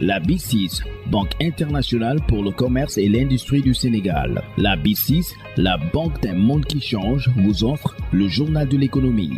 La B6, Banque internationale pour le commerce et l'industrie du Sénégal. La B6, la banque d'un monde qui change, vous offre le journal de l'économie.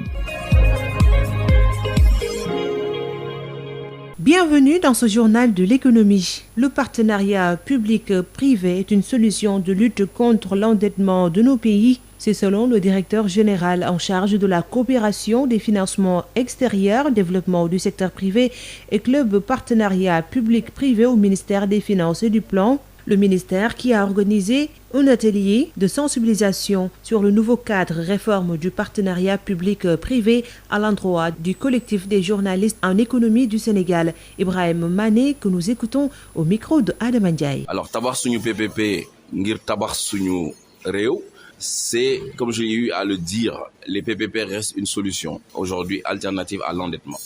Bienvenue dans ce journal de l'économie. Le partenariat public-privé est une solution de lutte contre l'endettement de nos pays. C'est selon le directeur général en charge de la coopération des financements extérieurs, développement du secteur privé et club partenariat public-privé au ministère des Finances et du Plan. Le ministère qui a organisé un atelier de sensibilisation sur le nouveau cadre réforme du partenariat public-privé à l'endroit du collectif des journalistes en économie du Sénégal, Ibrahim Mané, que nous écoutons au micro de Adama Ndiaye. Alors, tabax suñu PPP ngir tabax suñu réew, c'est, comme j'ai eu à le dire, les PPP restent une solution aujourd'hui alternative à l'endettement.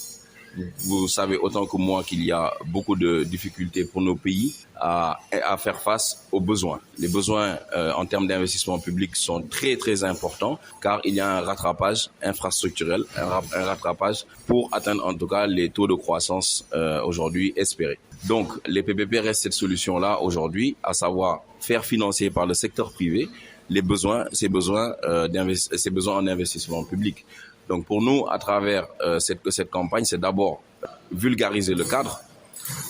Vous savez autant que moi qu'il y a beaucoup de difficultés pour nos pays à faire face aux besoins. Les besoins en termes d'investissement public sont très très importants car il y a un rattrapage infrastructurel, un rattrapage pour atteindre en tout cas les taux de croissance aujourd'hui espérés. Donc les PPP restent cette solution-là aujourd'hui, à savoir faire financer par le secteur privé ces besoins en investissement public. Donc pour nous, à travers cette campagne, c'est d'abord vulgariser le cadre,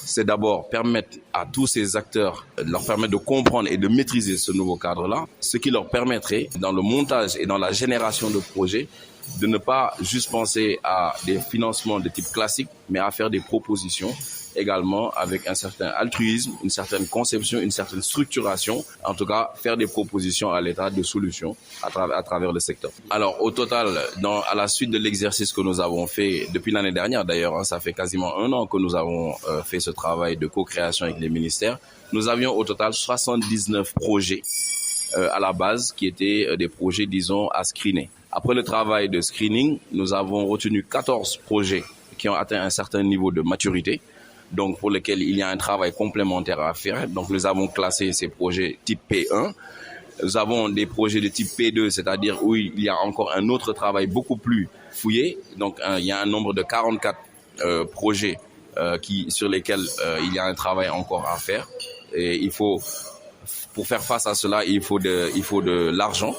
c'est d'abord permettre à tous ces acteurs, leur permettre de comprendre et de maîtriser ce nouveau cadre-là, ce qui leur permettrait, dans le montage et dans la génération de projets, de ne pas juste penser à des financements de type classique, mais à faire des propositions également avec un certain altruisme, une certaine conception, une certaine structuration, en tout cas faire des propositions à l'État de solutions à travers le secteur. Alors au total, à la suite de l'exercice que nous avons fait depuis l'année dernière d'ailleurs, ça fait quasiment 1 an que nous avons fait ce travail de co-création avec les ministères, nous avions au total 79 projets à la base qui étaient des projets, disons, à screener. Après le travail de screening, nous avons retenu 14 projets qui ont atteint un certain niveau de maturité, donc pour lesquels il y a un travail complémentaire à faire. Donc nous avons classé ces projets type P1. Nous avons des projets de type P2, c'est-à-dire où il y a encore un autre travail beaucoup plus fouillé. Donc il y a un nombre de 44 projets sur lesquels il y a un travail encore à faire. Et pour faire face à cela, il faut de l'argent.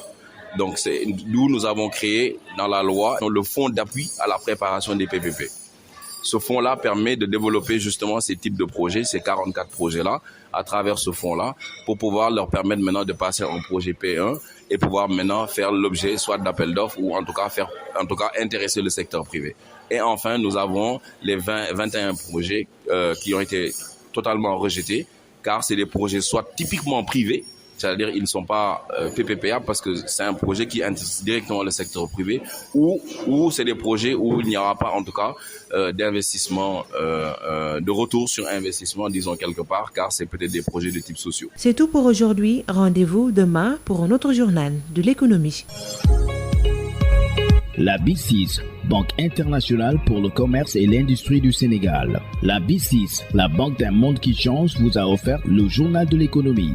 Donc c'est d'où nous avons créé dans la loi le fonds d'appui à la préparation des PPP. Ce fonds-là permet de développer justement ces types de projets, ces 44 projets-là, à travers ce fonds-là, pour pouvoir leur permettre maintenant de passer en projet P1 et pouvoir maintenant faire l'objet soit d'appel d'offres ou en tout cas intéresser le secteur privé. Et enfin, nous avons les 21 projets qui ont été totalement rejetés, car c'est des projets soit typiquement privés, c'est-à-dire ils ne sont pas PPPA parce que c'est un projet qui intéresse directement le secteur privé, ou c'est des projets où il n'y aura pas en tout cas d'investissement, de retour sur investissement, disons quelque part, car c'est peut-être des projets de type sociaux. C'est tout pour aujourd'hui. Rendez-vous demain pour un autre journal de l'économie. La B6, Banque internationale pour le commerce et l'industrie du Sénégal. La B6, la banque d'un monde qui change, vous a offert le journal de l'économie.